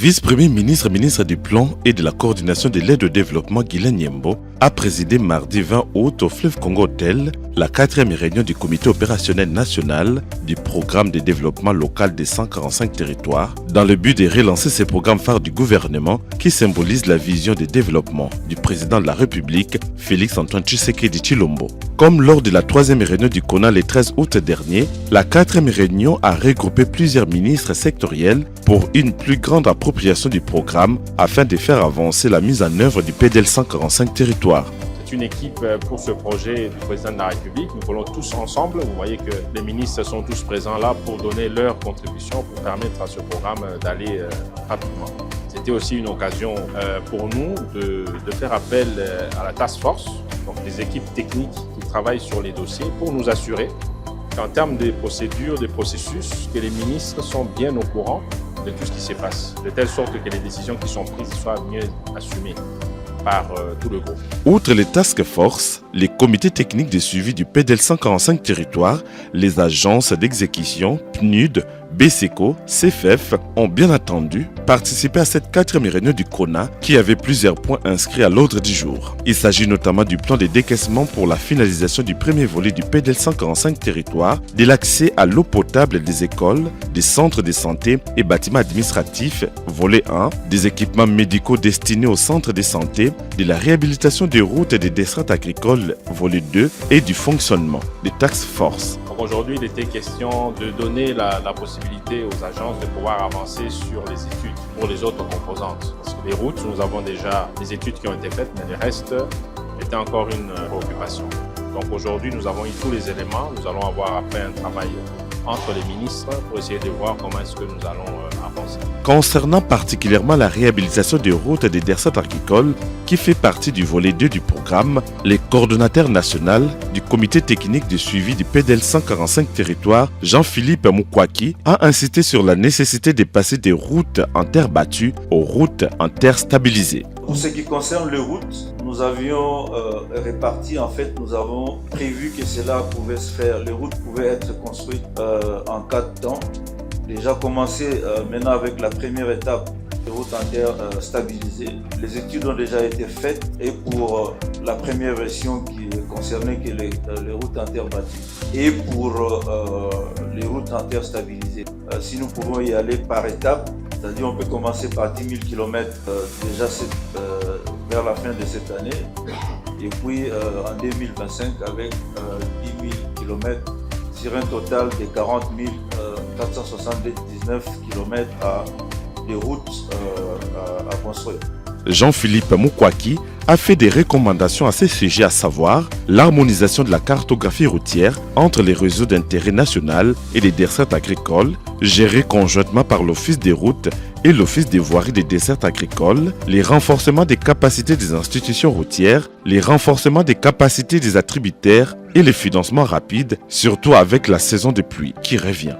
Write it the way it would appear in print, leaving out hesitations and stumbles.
vice-premier ministre, ministre du Plan et de la Coordination de l'aide au développement Guylaine Nyembo a présidé mardi 20 août au Fleuve Congo Hotel la 4e réunion du comité opérationnel national du programme de développement local des 145 territoires dans le but de relancer ces programmes phares du gouvernement qui symbolisent la vision de développement du président de la République, Félix Antoine Tshisekedi Tshilombo. Comme lors de la 3e réunion du CONA le 13 août dernier, la 4e réunion a regroupé plusieurs ministres sectoriels pour une plus grande appropriation du programme afin de faire avancer la mise en œuvre du PDL 145 territoires. C'est une équipe pour ce projet du président de la République. Nous voulons tous ensemble. Vous voyez que les ministres sont tous présents là pour donner leur contribution pour permettre à ce programme d'aller rapidement. C'était aussi une occasion pour nous de faire appel à la task force, donc des équipes techniques qui travaillent sur les dossiers pour nous assurer qu'en termes de procédures, de processus, que les ministres sont bien au courant de tout ce qui se passe, de telle sorte que les décisions qui sont prises soient mieux assumées par tout le groupe. Outre les task force, les comités techniques de suivi du PDL 145 territoires, les agences d'exécution, PNUD, BSECO, CFF ont bien entendu participé à cette 4e réunion du CONA qui avait plusieurs points inscrits à l'ordre du jour. Il s'agit notamment du plan de décaissement pour la finalisation du premier volet du PDL 145 territoires, de l'accès à l'eau potable des écoles, des centres de santé et bâtiments administratifs, volet 1, des équipements médicaux destinés aux centres de santé, de la réhabilitation des routes et des dessertes agricoles, volet 2, et du fonctionnement des task force. Aujourd'hui, il était question de donner la possibilité aux agences de pouvoir avancer sur les études pour les autres composantes. Parce que les routes, nous avons déjà des études qui ont été faites, mais le reste était encore une préoccupation. Donc aujourd'hui, nous avons eu tous les éléments. Nous allons avoir après un travail entre les ministres pour essayer de voir comment est-ce que nous allons avancer. Concernant particulièrement la réhabilitation des routes et des dessertes agricoles qui fait partie du volet 2 du programme, le coordonnateur national du comité technique de suivi du PDL 145 territoires, Jean-Philippe Moukwaki, a insisté sur la nécessité de passer des routes en terre battue aux routes en terre stabilisées. Pour ce qui concerne les routes, nous avions réparti, nous avons prévu que cela pouvait se faire. Les routes pouvaient être construites en 4 temps. Déjà commencé maintenant avec la première étape de routes en terre stabilisées. Les études ont déjà été faites et pour la première version qui concernait que les routes en terre battues et pour les routes en terre stabilisées. Si nous pouvons y aller par étapes, c'est-à-dire on peut commencer par 10 000 km déjà vers la fin de cette année et puis en 2025 avec 10 000 km sur un total de 40 479 km de routes à construire. Jean-Philippe Moukwaki a fait des recommandations à ces sujets, à savoir l'harmonisation de la cartographie routière entre les réseaux d'intérêt national et les dessertes agricoles, gérés conjointement par l'Office des routes et l'Office des voiries des dessertes agricoles, les renforcements des capacités des institutions routières, les renforcements des capacités des attributaires et les financements rapides, surtout avec la saison de pluie qui revient.